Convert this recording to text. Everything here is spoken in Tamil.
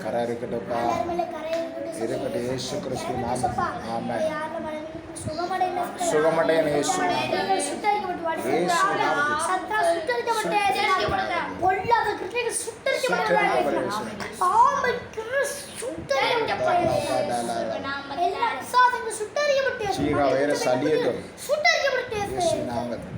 கரை இருக்கட்டும்ப்பா, இருக்கட்டும். இயேசு கிறிஸ்து நாமம். ஆமென். சுகமடையணும் இயேசு நாமம். இயேசு நாமம். சீரா வைரஸ் அழியட்டும் இயேசு நாமத்தில்.